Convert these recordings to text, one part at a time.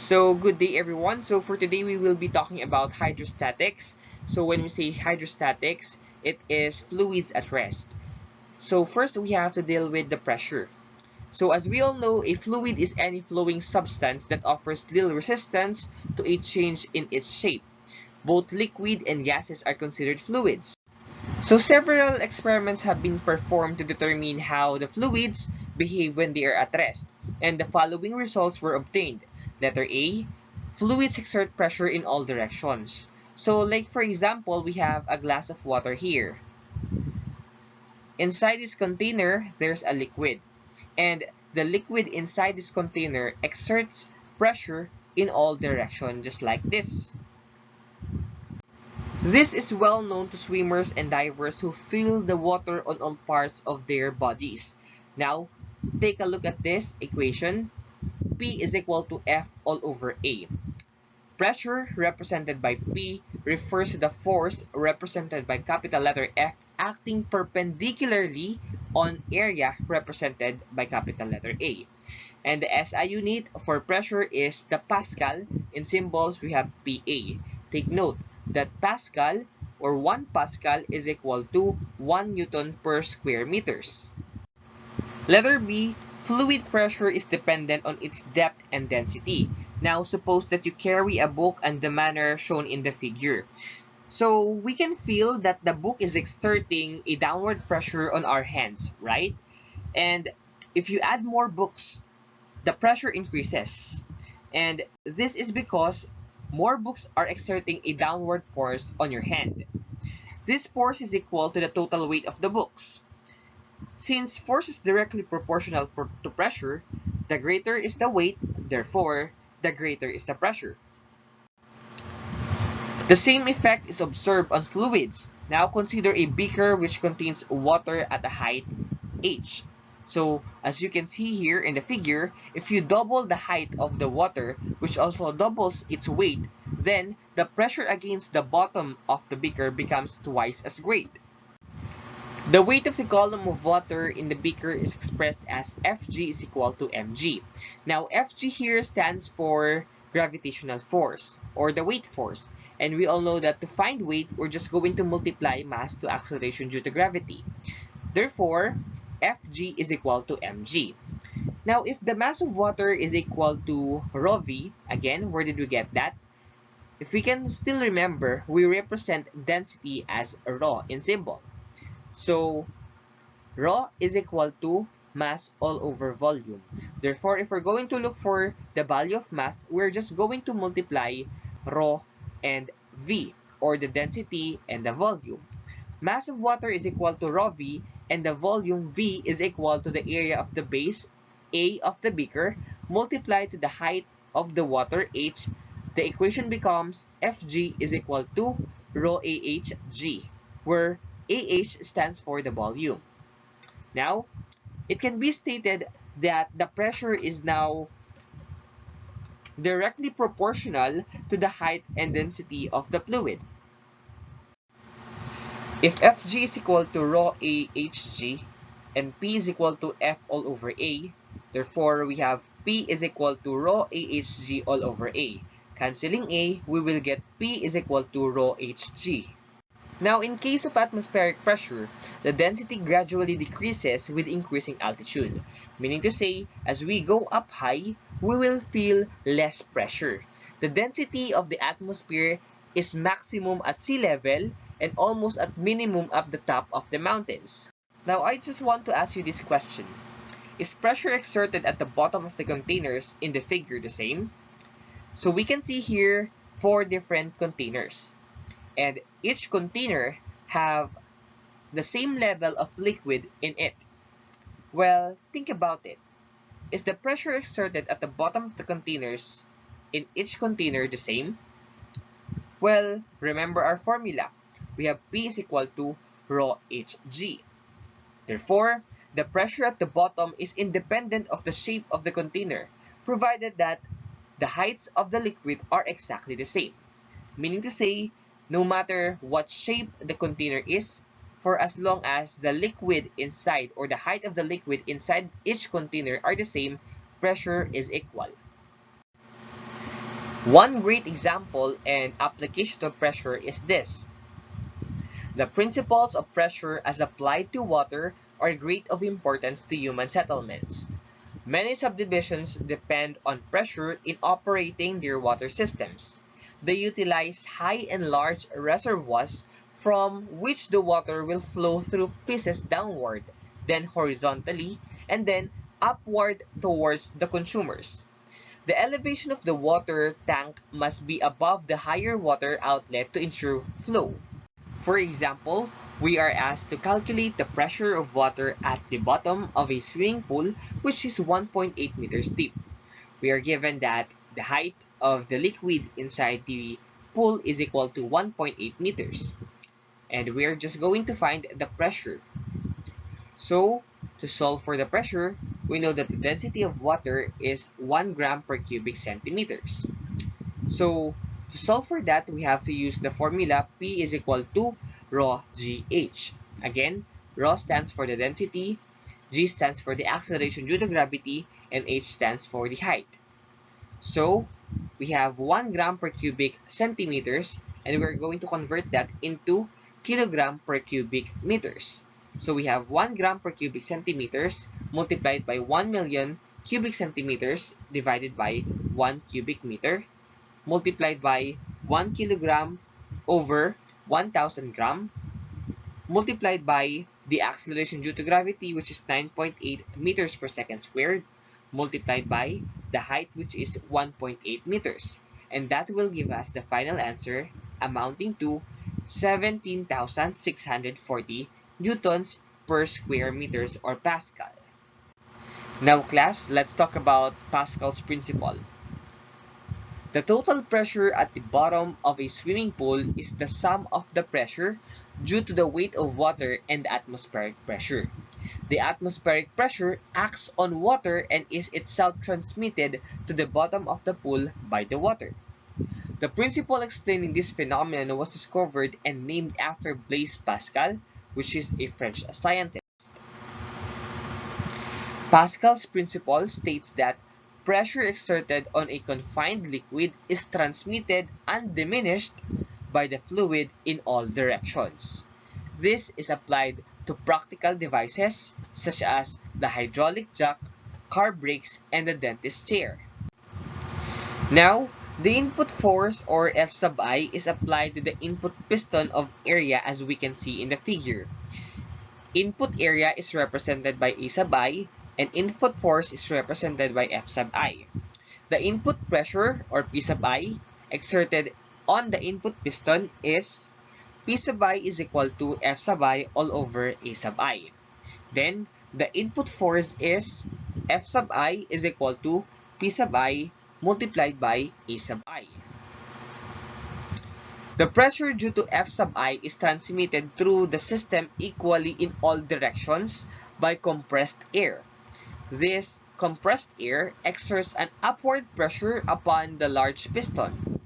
So good day everyone. So for today we will be talking about hydrostatics. So when we say hydrostatics, it is fluids at rest. So first we have to deal with the pressure. So as we all know, a fluid is any flowing substance that offers little resistance to a change in its shape. Both liquid and gases are considered fluids. So several experiments have been performed to determine how the fluids behave when they are at rest, and the following results were obtained. Letter A, fluids exert pressure in all directions. So like for example, we have a glass of water here. Inside this container, there's a liquid, and the liquid inside this container exerts pressure in all directions, just like this. This is well known to swimmers and divers who feel the water on all parts of their bodies. Now, take a look at this equation. P is equal to F all over A. Pressure represented by P refers to the force represented by capital letter F acting perpendicularly on area represented by capital letter A. And the SI unit for pressure is the Pascal. In symbols, we have PA. Take note that Pascal or 1 Pascal is equal to 1 Newton per square meters. Letter B, fluid pressure is dependent on its depth and density. Now, suppose that you carry a book in the manner shown in the figure. So, we can feel that the book is exerting a downward pressure on our hands, right? And if you add more books, the pressure increases. And this is because more books are exerting a downward force on your hand. This force is equal to the total weight of the books. Since force is directly proportional to pressure, the greater is the weight, therefore, the greater is the pressure. The same effect is observed on fluids. Now consider a beaker which contains water at a height h. So as you can see here in the figure, if you double the height of the water, which also doubles its weight, then the pressure against the bottom of the beaker becomes twice as great. The weight of the column of water in the beaker is expressed as Fg is equal to mg. Now Fg here stands for gravitational force or the weight force. And we all know that to find weight, we're just going to multiply mass to acceleration due to gravity. Therefore, Fg is equal to mg. Now, if the mass of water is equal to rho v, again, where did we get that? If we can still remember, we represent density as rho in symbol. So, rho is equal to mass all over volume. Therefore, if we're going to look for the value of mass, we're just going to multiply rho and v, or the density and the volume. Mass of water is equal to rho v, and the volume v is equal to the area of the base A of the beaker multiplied to the height of the water h. The equation becomes Fg is equal to rho AHg, where AH stands for the volume. Now, it can be stated that the pressure is now directly proportional to the height and density of the fluid. If Fg is equal to rho AHg and P is equal to F all over A, therefore we have P is equal to rho AHg all over A. Cancelling A, we will get P is equal to rho Hg. Now, in case of atmospheric pressure, the density gradually decreases with increasing altitude. Meaning to say, as we go up high, we will feel less pressure. The density of the atmosphere is maximum at sea level and almost at minimum at the top of the mountains. Now, I just want to ask you this question. Is pressure exerted at the bottom of the containers in the figure the same? So we can see here 4 different containers. And each container have the same level of liquid in it. Well, think about it. Is the pressure exerted at the bottom of the containers in each container the same? Well, remember our formula. We have P is equal to rho Hg. Therefore, the pressure at the bottom is independent of the shape of the container, provided that the heights of the liquid are exactly the same. Meaning to say, no matter what shape the container is, for as long as the liquid inside or the height of the liquid inside each container are the same, pressure is equal. One great example and application of pressure is this. The principles of pressure as applied to water are great of importance to human settlements. Many subdivisions depend on pressure in operating their water systems. They utilize high and large reservoirs from which the water will flow through pieces downward, then horizontally, and then upward towards the consumers. The elevation of the water tank must be above the higher water outlet to ensure flow. For example, we are asked to calculate the pressure of water at the bottom of a swimming pool, which is 1.8 meters deep. We are given that the height of the liquid inside the pool is equal to 1.8 meters. And we are just going to find the pressure. So, to solve for the pressure, we know that the density of water is 1 gram per cubic centimeters. So, to solve for that, we have to use the formula P is equal to rho GH. Again, rho stands for the density, G stands for the acceleration due to gravity, and H stands for the height. So, we have 1 gram per cubic centimeters, and we're going to convert that into kilogram per cubic meters. So, we have 1 gram per cubic centimeters multiplied by 1 million cubic centimeters divided by 1 cubic meter multiplied by 1 kilogram over 1000 gram multiplied by the acceleration due to gravity, which is 9.8 meters per second squared, multiplied by the height, which is 1.8 meters. And that will give us the final answer amounting to 17,640 newtons per square meters or Pascal. Now class, let's talk about Pascal's principle. The total pressure at the bottom of a swimming pool is the sum of the pressure due to the weight of water and the atmospheric pressure. The atmospheric pressure acts on water and is itself transmitted to the bottom of the pool by the water. The principle explaining this phenomenon was discovered and named after Blaise Pascal, which is a French scientist. Pascal's principle states that pressure exerted on a confined liquid is transmitted undiminished by the fluid in all directions. This is applied to practical devices such as the hydraulic jack, car brakes, and the dentist chair. Now, the input force or F sub I is applied to the input piston of area as we can see in the figure. Input area is represented by A sub I and input force is represented by F sub I. The input pressure or P sub I exerted on the input piston is P sub I is equal to F sub I all over A sub I. Then the input force is F sub I is equal to P sub I multiplied by A sub I. The pressure due to F sub I is transmitted through the system equally in all directions by compressed air. This compressed air exerts an upward pressure upon the large piston,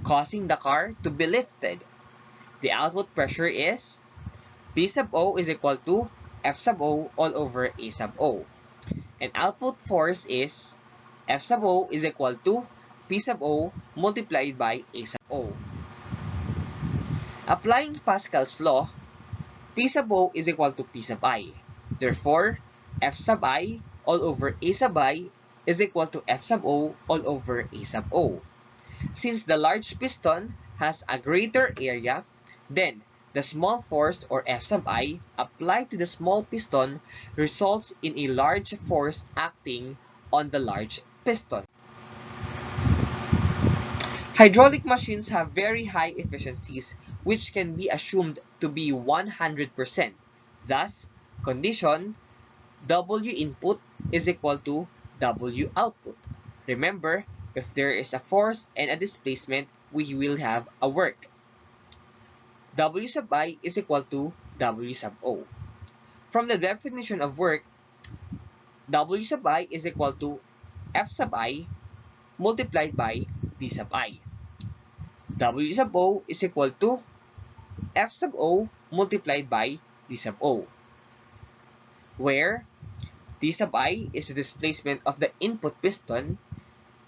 causing the car to be lifted. The output pressure is P sub O is equal to F sub O all over A sub O. And output force is F sub O is equal to P sub O multiplied by A sub O. Applying Pascal's law, P sub O is equal to P sub I. Therefore, F sub I all over A sub I is equal to F sub O all over A sub O. Since the large piston has a greater area, then the small force or F sub I applied to the small piston results in a large force acting on the large piston. Hydraulic machines have very high efficiencies which can be assumed to be 100%. Thus, condition W input is equal to W output. Remember, if there is a force and a displacement, we will have a work. W sub I is equal to W sub O. From the definition of work, W sub I is equal to F sub I multiplied by D sub I. W sub O is equal to F sub O multiplied by D sub O, where D sub I is the displacement of the input piston,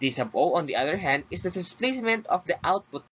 D sub O, on the other hand, is the displacement of the output